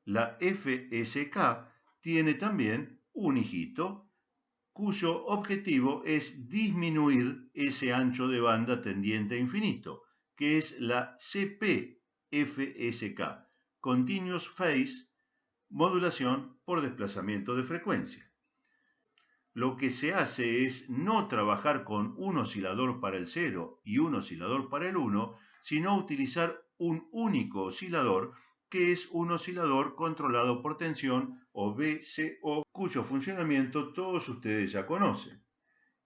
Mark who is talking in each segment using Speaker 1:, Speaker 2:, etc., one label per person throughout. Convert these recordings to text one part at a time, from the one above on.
Speaker 1: La FSK tiene también un hijito cuyo objetivo es disminuir ese ancho de banda tendiente a infinito, que es la CP-FSK, Continuous Phase Modulación por desplazamiento de frecuencia. Lo que se hace es no trabajar con un oscilador para el 0 y un oscilador para el 1, sino utilizar un único oscilador que es un oscilador controlado por tensión o VCO, cuyo funcionamiento todos ustedes ya conocen.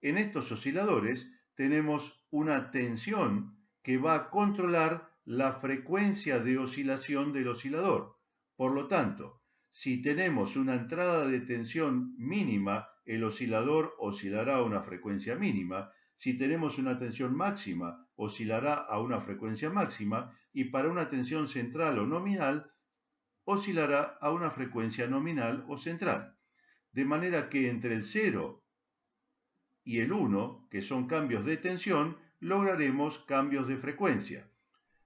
Speaker 1: En estos osciladores tenemos una tensión que va a controlar la frecuencia de oscilación del oscilador. Por lo tanto, si tenemos una entrada de tensión mínima, el oscilador oscilará a una frecuencia mínima. Si tenemos una tensión máxima, oscilará a una frecuencia máxima. Y para una tensión central o nominal, oscilará a una frecuencia nominal o central. De manera que entre el 0 y el 1, que son cambios de tensión, lograremos cambios de frecuencia.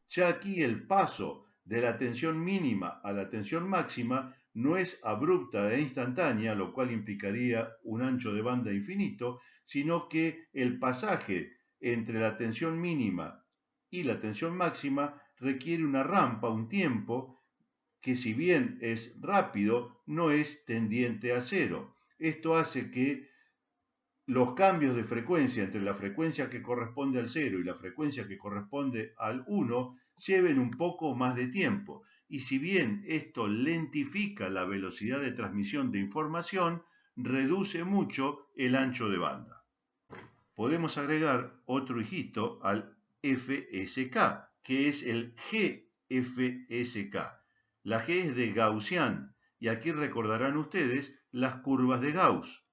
Speaker 1: Ya aquí el paso de la tensión mínima a la tensión máxima no es abrupta e instantánea, lo cual implicaría un ancho de banda infinito, sino que el pasaje entre la tensión mínima y la tensión máxima requiere una rampa, un tiempo, que si bien es rápido, no es tendiente a cero. Esto hace que los cambios de frecuencia entre la frecuencia que corresponde al 0 y la frecuencia que corresponde al 1 lleven un poco más de tiempo. Y si bien esto lentifica la velocidad de transmisión de información, reduce mucho el ancho de banda. Podemos agregar otro hijito al FSK, que es el GFSK. La G es de Gaussian, y aquí recordarán ustedes las curvas de Gauss.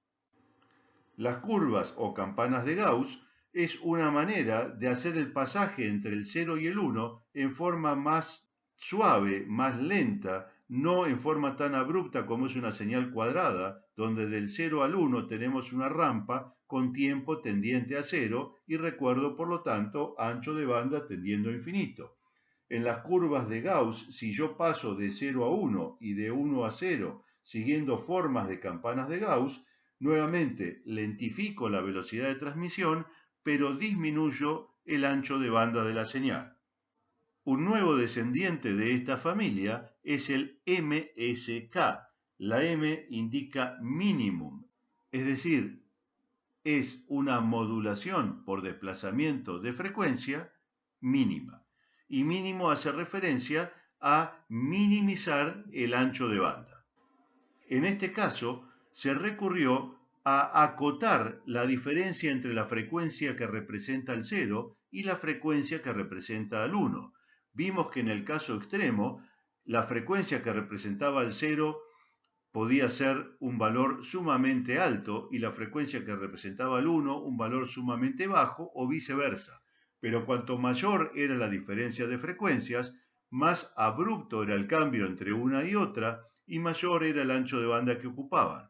Speaker 1: Las curvas o campanas de Gauss es una manera de hacer el pasaje entre el 0 y el 1 en forma más suave, más lenta, no en forma tan abrupta como es una señal cuadrada, donde del 0 al 1 tenemos una rampa con tiempo tendiente a 0 y recuerdo, por lo tanto, ancho de banda tendiendo a infinito. En las curvas de Gauss, si yo paso de 0 a 1 y de 1 a 0 siguiendo formas de campanas de Gauss, nuevamente lentifico la velocidad de transmisión, pero disminuyo el ancho de banda de la señal. Un nuevo descendiente de esta familia es el MSK. La M indica minimum, es decir, es una modulación por desplazamiento de frecuencia mínima. Y mínimo hace referencia a minimizar el ancho de banda. En este caso, se recurrió a acotar la diferencia entre la frecuencia que representa el 0 y la frecuencia que representa el 1. Vimos que en el caso extremo, la frecuencia que representaba el 0 podía ser un valor sumamente alto y la frecuencia que representaba el 1 un valor sumamente bajo o viceversa. Pero cuanto mayor era la diferencia de frecuencias, más abrupto era el cambio entre una y otra y mayor era el ancho de banda que ocupaban.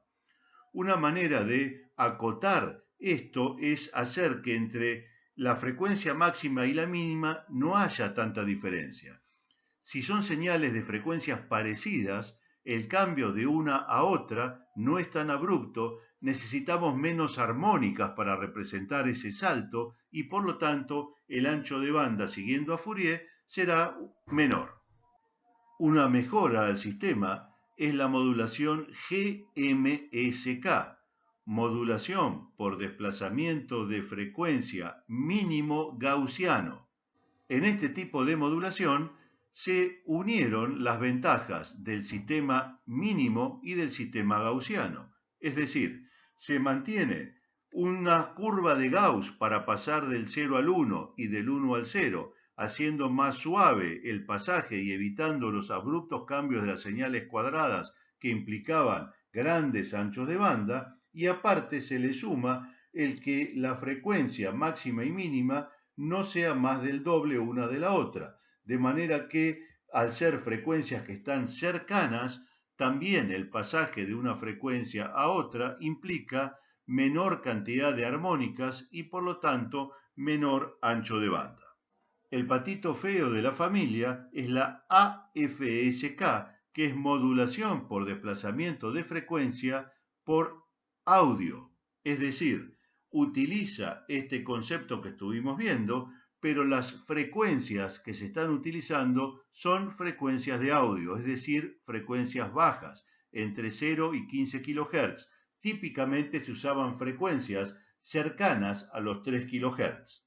Speaker 1: Una manera de acotar esto es hacer que entre la frecuencia máxima y la mínima no haya tanta diferencia. Si son señales de frecuencias parecidas, el cambio de una a otra no es tan abrupto, necesitamos menos armónicas para representar ese salto y por lo tanto el ancho de banda siguiendo a Fourier será menor. Una mejora al sistema es la modulación GMSK, modulación por desplazamiento de frecuencia mínimo gaussiano. En este tipo de modulación se unieron las ventajas del sistema mínimo y del sistema gaussiano. Es decir, se mantiene una curva de Gauss para pasar del 0 al 1 y del 1 al 0, haciendo más suave el pasaje y evitando los abruptos cambios de las señales cuadradas que implicaban grandes anchos de banda, y aparte se le suma el que la frecuencia máxima y mínima no sea más del doble una de la otra, de manera que al ser frecuencias que están cercanas, también el pasaje de una frecuencia a otra implica menor cantidad de armónicas y por lo tanto menor ancho de banda. El patito feo de la familia es la AFSK, que es modulación por desplazamiento de frecuencia por audio. Es decir, utiliza este concepto que estuvimos viendo, pero las frecuencias que se están utilizando son frecuencias de audio, es decir, frecuencias bajas, entre 0 y 15 kHz. Típicamente se usaban frecuencias cercanas a los 3 kHz.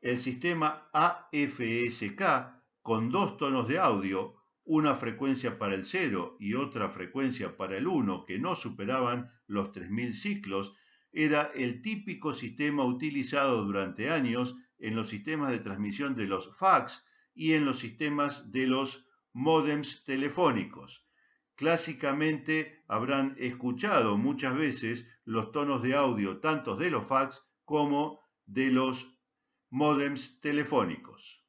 Speaker 1: El sistema AFSK, con dos tonos de audio, una frecuencia para el 0 y otra frecuencia para el 1 que no superaban los 3000 ciclos, era el típico sistema utilizado durante años en los sistemas de transmisión de los fax y en los sistemas de los módems telefónicos. Clásicamente habrán escuchado muchas veces los tonos de audio tanto de los fax como de los módems telefónicos.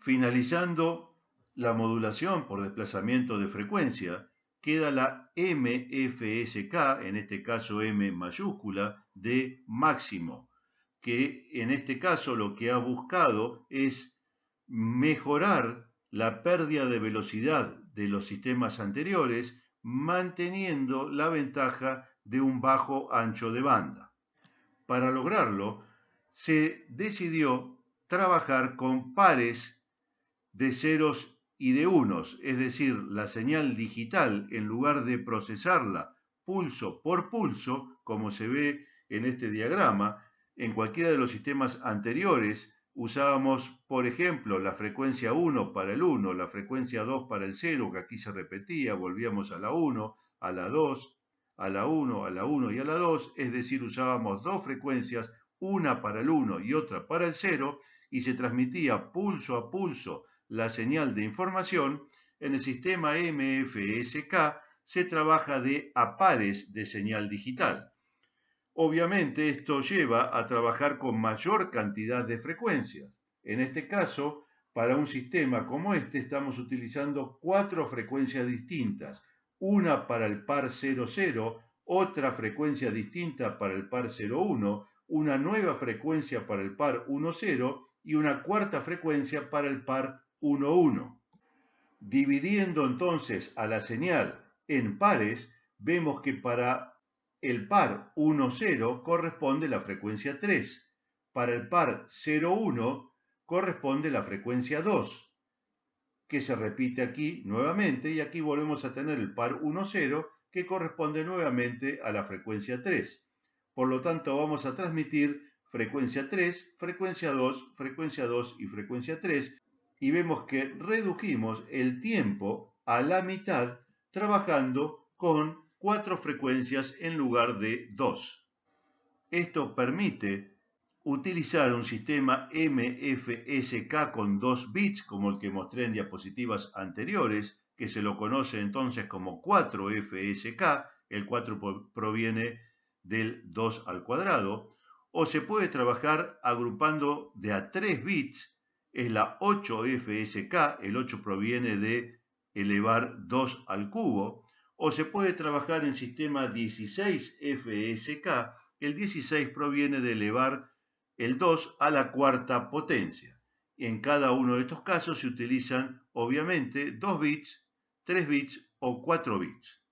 Speaker 1: Finalizando la modulación por desplazamiento de frecuencia, queda la MFSK, en este caso M mayúscula, de máximo, que en este caso lo que ha buscado es mejorar la pérdida de velocidad de los sistemas anteriores, manteniendo la ventaja de un bajo ancho de banda. Para lograrlo, se decidió trabajar con pares de ceros y de unos, es decir, la señal digital, en lugar de procesarla pulso por pulso, como se ve en este diagrama, en cualquiera de los sistemas anteriores usábamos, por ejemplo, la frecuencia 1 para el 1, la frecuencia 2 para el 0, que aquí se repetía, volvíamos a la 1, a la 2, a la 1, a la 1 y a la 2, es decir, usábamos dos frecuencias, una para el 1 y otra para el 0, y se transmitía pulso a pulso la señal de información. En el sistema MFSK se trabaja de a pares de señal digital. Obviamente esto lleva a trabajar con mayor cantidad de frecuencias. En este caso, para un sistema como este estamos utilizando 4 frecuencias distintas, una para el par 00, otra frecuencia distinta para el par 01, una nueva frecuencia para el par 10 y una cuarta frecuencia para el par 11. Dividiendo entonces a la señal en pares, vemos que para el par 10 corresponde la frecuencia 3, para el par 01 corresponde la frecuencia 2, que se repite aquí nuevamente, y aquí volvemos a tener el par 10 que corresponde nuevamente a la frecuencia 3. Por lo tanto, vamos a transmitir frecuencia 3, frecuencia 2, frecuencia 2 y frecuencia 3, y vemos que redujimos el tiempo a la mitad trabajando con 4 frecuencias en lugar de 2. Esto permite utilizar un sistema MFSK con 2 bits, como el que mostré en diapositivas anteriores, que se lo conoce entonces como 4FSK, el 4 proviene del 2 al cuadrado, o se puede trabajar agrupando de a 3 bits, es la 8FSK, el 8 proviene de elevar 2 al cubo, o se puede trabajar en sistema 16FSK, el 16 proviene de elevar el 2 a la cuarta potencia. Y en cada uno de estos casos se utilizan, obviamente, 2 bits, 3 bits o 4 bits.